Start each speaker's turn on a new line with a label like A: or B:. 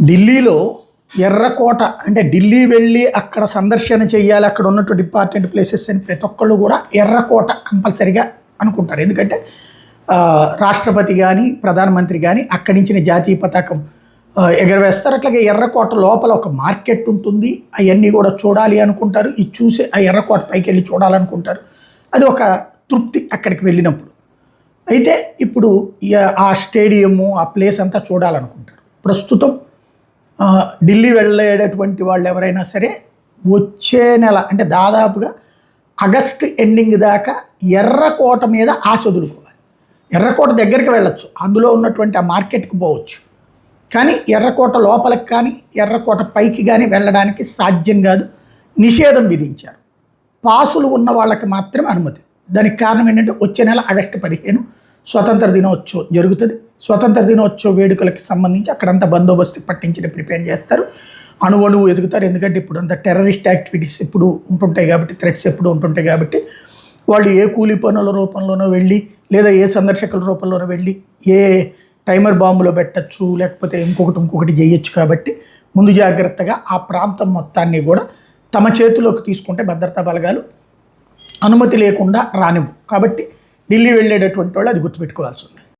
A: ఢిల్లీలో ఎర్రకోట అంటే ఢిల్లీ వెళ్ళి అక్కడ సందర్శన చేయాలి, అక్కడ ఉన్నటువంటి ఇంపార్టెంట్ ప్లేసెస్ అని ప్రతి ఒక్కళ్ళు కూడా ఎర్రకోట కంపల్సరిగా అనుకుంటారు. ఎందుకంటే రాష్ట్రపతి కానీ ప్రధానమంత్రి కానీ అక్కడి నుంచి జాతీయ పతాకం ఎగరవేస్తారు. అట్లాగే ఎర్రకోట లోపల ఒక మార్కెట్ ఉంటుంది, అవన్నీ కూడా చూడాలి అనుకుంటారు. ఇది చూసి ఆ ఎర్రకోట పైకి వెళ్ళి చూడాలనుకుంటారు. అది ఒక తృప్తి అక్కడికి వెళ్ళినప్పుడు. అయితే ఇప్పుడు ఆ స్టేడియము ఆ ప్లేస్ అంతా చూడాలనుకుంటారు. ప్రస్తుతం ఢిల్లీ వెళ్ళేటటువంటి వాళ్ళు ఎవరైనా సరే వచ్చే నెల అంటే దాదాపుగా ఆగస్ట్ ఎండింగ్ దాకా ఎర్రకోట మీద ఆశ వదులుకోవాలి. ఎర్రకోట దగ్గరికి వెళ్ళొచ్చు, అందులో ఉన్నటువంటి ఆ మార్కెట్కి పోవచ్చు, కానీ ఎర్రకోట లోపలికి కానీ ఎర్రకోట పైకి కానీ వెళ్ళడానికి సాధ్యం కాదు, నిషేధం విధించారు. పాసులు ఉన్న వాళ్ళకి మాత్రమే అనుమతి. దానికి కారణం ఏంటంటే వచ్చే నెల ఆగస్టు 15 స్వతంత్ర దినోత్సవం జరుగుతుంది. స్వతంత్ర దినోత్సవ వేడుకలకు సంబంధించి అక్కడంతా బందోబస్తు పట్టించి ప్రిపేర్ చేస్తారు, అణువణువు ఎదుగుతారు. ఎందుకంటే ఇప్పుడు అంతా టెర్రరిస్ట్ యాక్టివిటీస్ ఎప్పుడు ఉంటుంటాయి కాబట్టి, థ్రెట్స్ ఎప్పుడు ఉంటుంటాయి కాబట్టి, వాళ్ళు ఏ కూలీ పనుల రూపంలోనో వెళ్ళి లేదా ఏ సందర్శకుల రూపంలోనో వెళ్ళి ఏ టైమర్ బాంబులో పెట్టచ్చు, లేకపోతే ఇంకొకటి చేయొచ్చు. కాబట్టి ముందు జాగ్రత్తగా ఆ ప్రాంతం మొత్తాన్ని కూడా తమ చేతిలోకి తీసుకుంటే భద్రతా బలగాలు అనుమతి లేకుండా రానివ్వు. కాబట్టి ఢిల్లీ వెళ్ళేటటువంటి వాళ్ళు అది గుర్తుపెట్టుకోవాల్సి ఉంది.